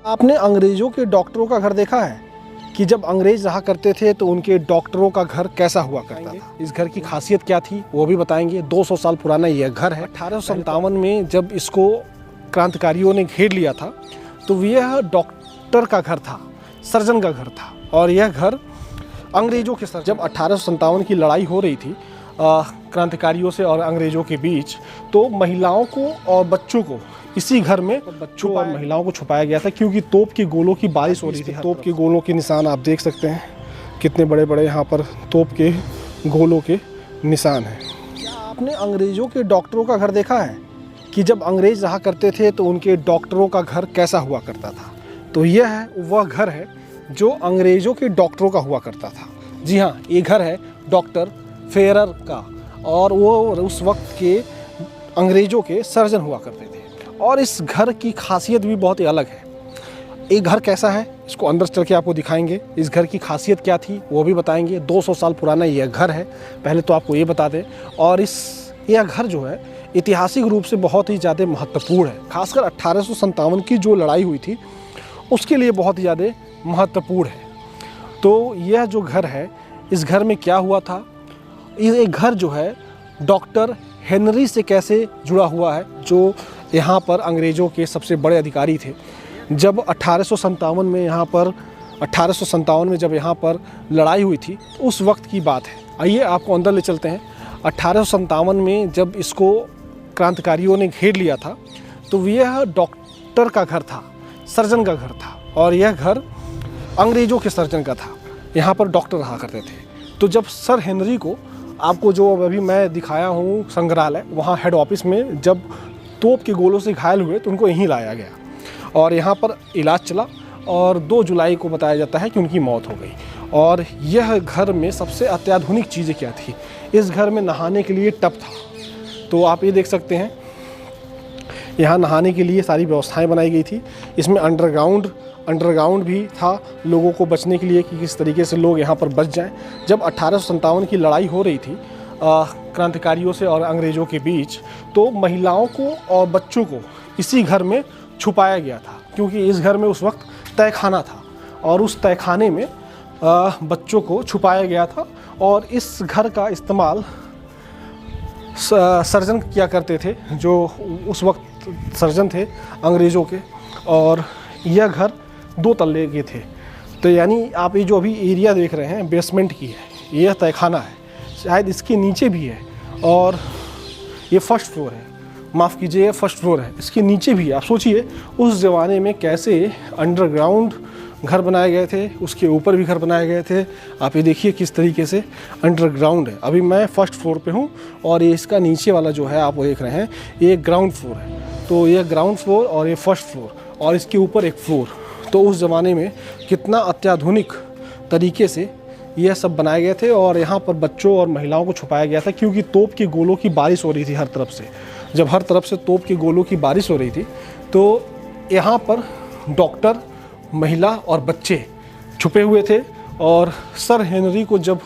आपने अंग्रेज़ों के डॉक्टरों का घर देखा है कि जब अंग्रेज रहा करते थे तो उनके डॉक्टरों का घर कैसा हुआ करता था। इस घर की खासियत क्या थी वो भी बताएंगे। 200 साल पुराना यह घर है। 1857 में जब इसको क्रांतिकारियों ने घेर लिया था तो यह डॉक्टर का घर था, सर्जन का घर था। और यह घर अंग्रेज़ों के जब 1857 की लड़ाई हो रही थी क्रांतिकारियों से और अंग्रेज़ों के बीच, तो महिलाओं को और बच्चों को इसी घर में बच्चों और महिलाओं को छुपाया गया था, क्योंकि तोप के गोलों की बारिश हो रही थी। तोप के गोलों के निशान आप देख सकते हैं, कितने बड़े बड़े यहाँ पर तोप के गोलों के निशान हैं। क्या आपने अंग्रेज़ों के डॉक्टरों का घर देखा है कि जब अंग्रेज रहा करते थे तो उनके डॉक्टरों का घर कैसा हुआ करता था। तो यह है वह घर है जो अंग्रेज़ों के डॉक्टरों का हुआ करता था। जी हाँ, ये घर है डॉक्टर फेरर का, और वो उस वक्त के अंग्रेज़ों के सर्जन हुआ करते थे। और इस घर की खासियत भी बहुत ही अलग है। ये घर कैसा है इसको अंदर चल के आपको दिखाएंगे। इस घर की खासियत क्या थी वो भी बताएंगे। 200 साल पुराना यह घर है, पहले तो आपको ये बता दें। और यह घर जो है ऐतिहासिक रूप से बहुत ही ज़्यादा महत्वपूर्ण है। खासकर 1857 की जो लड़ाई हुई थी उसके लिए बहुत ही ज़्यादा महत्वपूर्ण है। तो यह जो घर है, इस घर में क्या हुआ था, ये घर जो है डॉक्टर हेनरी से कैसे जुड़ा हुआ है, जो यहाँ पर अंग्रेज़ों के सबसे बड़े अधिकारी थे। जब 1857 में यहाँ पर 1857 में जब यहाँ पर लड़ाई हुई थी उस वक्त की बात है। आइए आपको अंदर ले चलते हैं। 1857 में जब इसको क्रांतिकारियों ने घेर लिया था तो यह डॉक्टर का घर था, सर्जन का घर था। और यह घर अंग्रेज़ों के सर्जन का था। यहाँ पर डॉक्टर रहा करते थे। तो जब सर हेनरी को, आपको जो अभी मैं दिखाया हूँ संग्रहालय, वहाँ हेड ऑफिस में जब तोप के गोलों से घायल हुए तो उनको यहीं लाया गया और यहाँ पर इलाज चला। और 2 जुलाई को बताया जाता है कि उनकी मौत हो गई। और यह घर में सबसे अत्याधुनिक चीज़ें क्या थी, इस घर में नहाने के लिए टब था। तो आप ये देख सकते हैं, यहाँ नहाने के लिए सारी व्यवस्थाएं बनाई गई थी। इसमें अंडरग्राउंड भी था लोगों को बचने के लिए कि किस तरीके से लोग यहाँ पर बच जाएं। जब 1857 की लड़ाई हो रही थी क्रांतिकारियों से और अंग्रेज़ों के बीच, तो महिलाओं को और बच्चों को इसी घर में छुपाया गया था, क्योंकि इस घर में उस वक्त तहखाना था और उस तहखाने में बच्चों को छुपाया गया था। और इस घर का इस्तेमाल सर्जन किया करते थे, जो उस वक्त सर्जन थे अंग्रेज़ों के। और यह घर 2 तल्ले के थे। तो यानी आप ये जो अभी एरिया देख रहे हैं बेसमेंट की है, यह तहखाना है, शायद इसके नीचे भी है। और ये फर्स्ट फ्लोर है, माफ़ कीजिए, फर्स्ट फ्लोर है, इसके नीचे भी। आप सोचिए उस ज़माने में कैसे अंडरग्राउंड घर बनाए गए थे, उसके ऊपर भी घर बनाए गए थे। आप ये देखिए किस तरीके से अंडरग्राउंड है। अभी मैं फर्स्ट फ्लोर पे हूँ और ये इसका नीचे वाला जो है आप वो देख रहे हैं, ये ग्राउंड फ्लोर है। तो ये ग्राउंड फ्लोर और ये फर्स्ट फ्लोर और इसके ऊपर एक फ्लोर। तो उस ज़माने में कितना अत्याधुनिक तरीके से यह सब बनाए गए थे। और यहाँ पर बच्चों और महिलाओं को छुपाया गया था, क्योंकि तोप के गोलों की बारिश हो रही थी हर तरफ से। जब हर तरफ से तोप के गोलों की बारिश हो रही थी तो यहाँ पर डॉक्टर, महिला और बच्चे छुपे हुए थे। और सर हेनरी को जब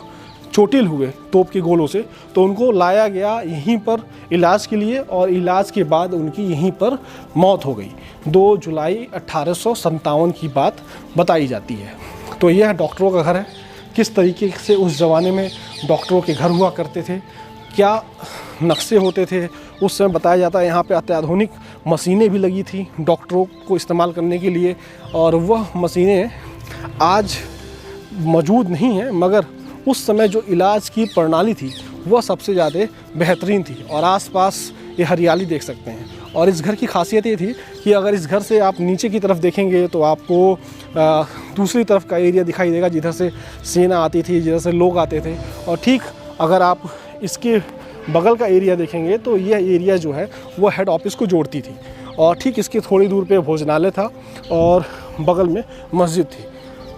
चोटिल हुए तोप के गोलों से तो उनको लाया गया यहीं पर इलाज के लिए, और इलाज के बाद उनकी यहीं पर मौत हो गई। 2 जुलाई 1857 की बात बताई जाती है। तो यह डॉक्टरों का घर है। किस तरीके से उस ज़माने में डॉक्टरों के घर हुआ करते थे, क्या नक्शे होते थे, उस समय बताया जाता है। यहाँ पे अत्याधुनिक मशीनें भी लगी थी डॉक्टरों को इस्तेमाल करने के लिए। और वह मशीनें आज मौजूद नहीं हैं, मगर उस समय जो इलाज की प्रणाली थी वह सबसे ज़्यादा बेहतरीन थी। और आसपास ये हरियाली देख सकते हैं। और इस घर की खासियत ये थी कि अगर इस घर से आप नीचे की तरफ देखेंगे तो आपको दूसरी तरफ का एरिया दिखाई देगा, जिधर से सेना आती थी, जिधर से लोग आते थे। और ठीक अगर आप इसके बगल का एरिया देखेंगे तो यह एरिया जो है वो हेड ऑफिस को जोड़ती थी। और ठीक इसके थोड़ी दूर पे भोजनालय था और बगल में मस्जिद थी।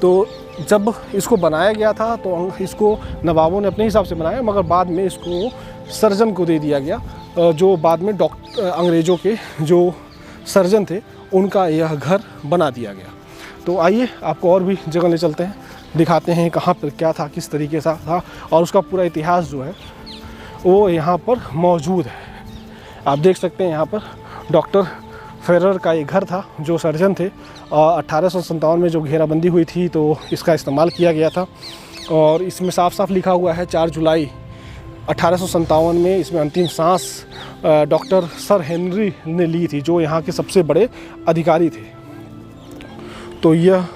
तो जब इसको बनाया गया था तो इसको नवाबों ने अपने हिसाब से बनाया, मगर बाद में इसको सर्जन को दे दिया गया, जो बाद में अंग्रेज़ों के जो सर्जन थे उनका यह घर बना दिया गया। तो आइए आपको और भी जगह ले चलते हैं, दिखाते हैं कहाँ पर क्या था, किस तरीके से था, और उसका पूरा इतिहास जो है वो यहाँ पर मौजूद है। आप देख सकते हैं यहाँ पर डॉक्टर फेरर का ये घर था, जो सर्जन थे। 1857 में जो घेराबंदी हुई थी तो इसका इस्तेमाल किया गया था। और इसमें साफ साफ लिखा हुआ है 4 जुलाई 1857 में इसमें अंतिम सांस डॉक्टर सर हेनरी ने ली थी, जो यहाँ के सबसे बड़े अधिकारी थे। तो यह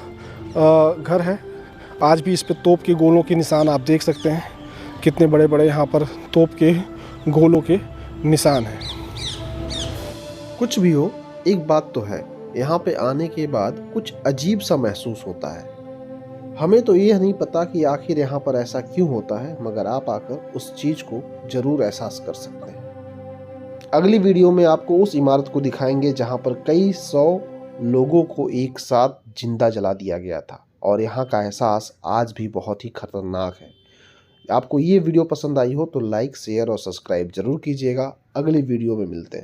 घर है। आज भी इस पे तोप के गोलों के निशान आप देख सकते हैं, कितने बड़े बड़े यहाँ पर तोप के गोलों के निशान हैं। कुछ भी हो, एक बात तो है, यहाँ पे आने के बाद कुछ अजीब सा महसूस होता है। हमें तो यह नहीं पता कि आखिर यहाँ पर ऐसा क्यों होता है, मगर आप आकर उस चीज को जरूर एहसास कर सकते हैं। अगली वीडियो में आपको उस इमारत को दिखाएंगे जहाँ पर कई 100 लोगों को एक साथ जिंदा जला दिया गया था, और यहाँ का एहसास आज भी बहुत ही खतरनाक है। आपको ये वीडियो पसंद आई हो तो लाइक, शेयर और सब्सक्राइब जरूर कीजिएगा। अगली वीडियो में मिलते हैं।